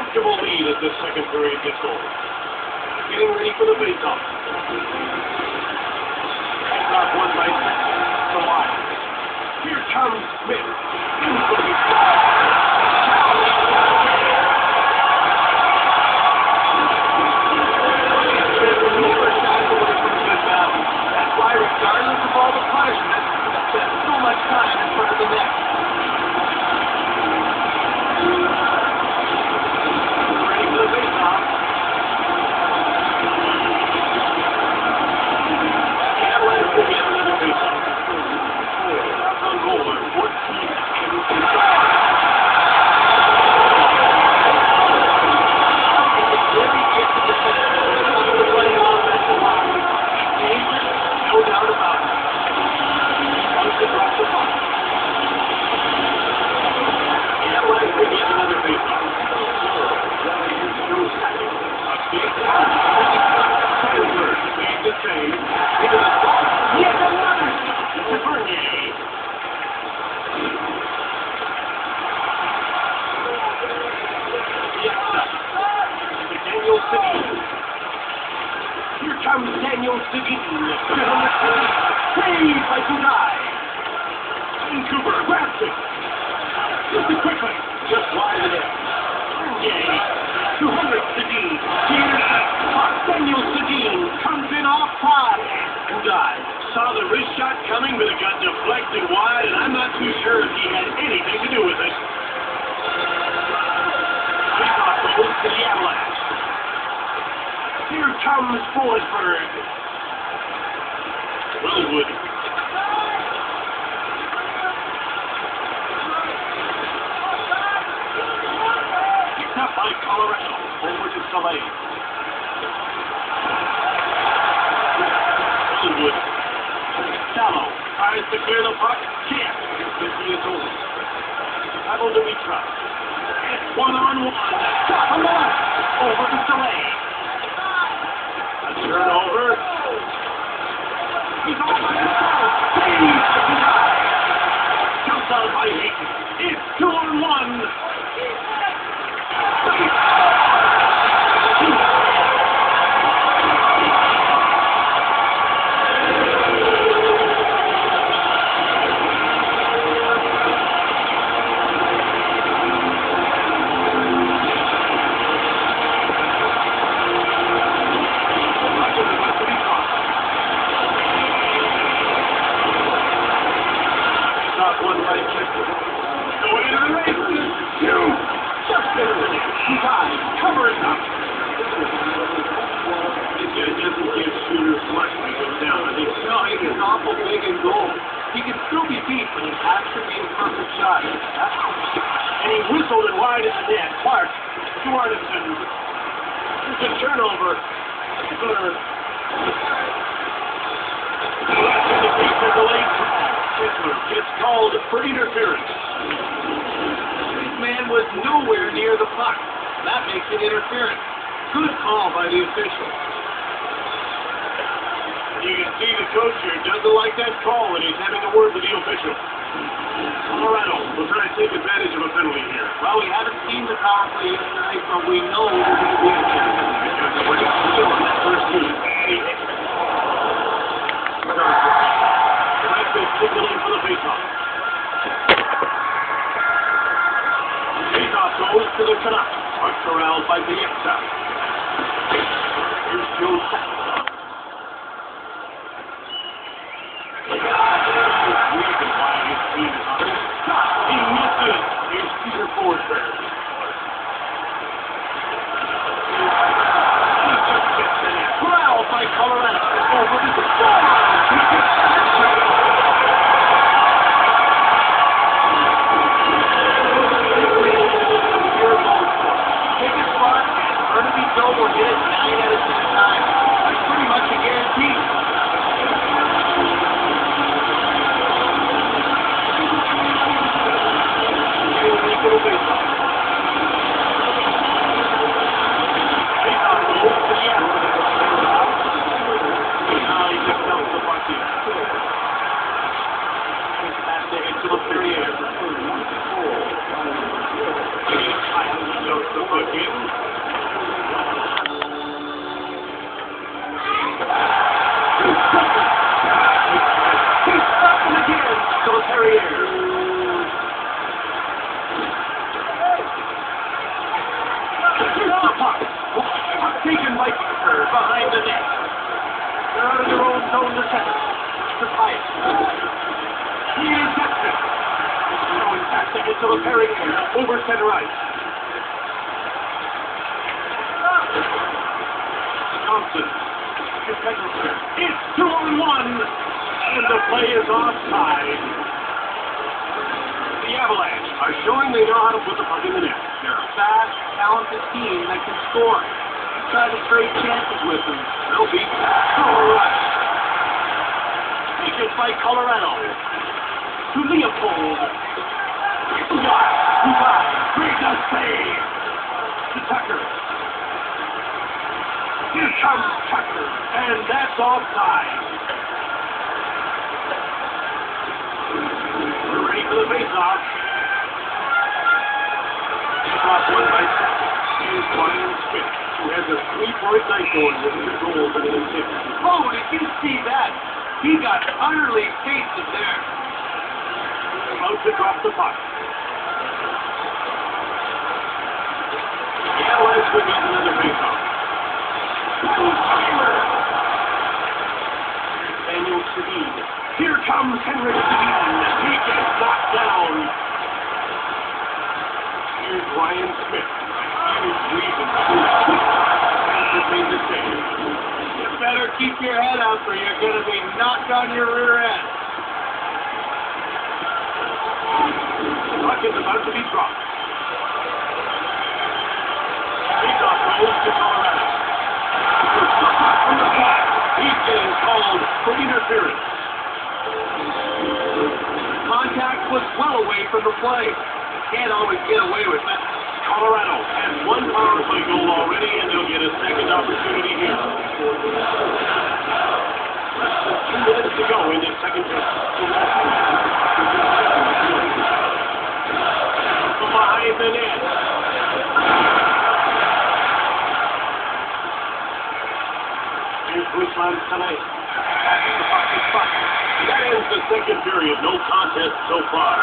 comfortable lead as the second period gets going. Getting ready for the face-off. Face-off won by 6 to Wise. Here comes Smith. That's why, regardless of all the punishment, there's so much time in front of the net. Ready for the face-off. Avalanche will get another face-off. That's on goal by 14. No doubt about it. Once they drop the puck. The Avalanche will get another face-off. A big pass. Sandberg made the save. Into the slot. Yet another to Bernier. Daniel Sedin. Here comes Daniel Sedin. Saved by Budai. Vancouver grabs it. Just quickly. Just wide of it. Bernier. 200 Sedin. Here's Daniel Sedin. Comes in offside. Budai saw the wrist shot coming, but it got deflected wide, and I'm not too sure if he had anything to do with it. Face-off goes to the Avalanche. Here comes Forsberg. Wellwood. Picked up by Colorado. Over to Soleil. Wellwood. Sallow tries to clear the puck. Can't. 50 is over. Pavel Demitra. It's one-on-one. Shot on the left. Over to Soleil. Turnover. He's all by himself. Saved by Budai. Jumps out by Hayton. It's 2-on-1. One right kick. Going into the races. Just Budai covers up. This guy doesn't give shooters much when he goes down. I think no, he is awful big in goal. He can still be beat, but it has to be a perfect shot. And he whistled it wide at the net. Clark to Arneson. It's a turnover. It's called for interference. This man was nowhere near the puck. That makes it interference. Good call by the official. You can see the coach here doesn't like that call, and he's having a word with the official. Colorado will try to take advantage of a penalty here. Well, we haven't seen the power play yet tonight, but we know there's going to be a chance. Because we're going to kill on that first team. Signaling for the face-off. Face-off goes to the Canucks. Puck corralled by Bieksa. Here's Joe Sakic. He misses. Here's Peter Forsberg. He just gets in it. Corralled by Colorado. Over to the score. Or get it 9 out of 10 times. That's pretty much a guarantee. It's a repairing over center ice. Thompson. It's 2-on-1, and the play is offside. The Avalanche are showing they know how to put the puck in the net. They're a fast, talented team that can score. Try to trade chances with them. They'll be crushed. Taken by Colorado. To Leopold. Shot. Goodbye. Break the save. To Tucker. Here comes Tucker. And that's offside. We're ready for the face-off. Face-off won by Tucker. Here's Brian Smith, who has a 3-point night going with the goals in the six. Oh, did you see that? He got utterly pasted there. About to drop the puck. The Avalanche will get another face-off. Daniel Sedin. Here comes Henrik Sedin. He gets knocked down. Here's Ryan Smith. Huge reason to made the save. You better keep your head up or you're going to be knocked on your rear end. The puck is about to be dropped. Face-off goes to Colorado. From the back, he's getting called for interference. Contact was well away from the play. Can't always get away with that. Colorado has one power play goal already, and they'll get a second opportunity here. Less than 2 minutes to go in the second period. From behind the net. Here's Ruslan tonight. That ends the second period. No contest so far.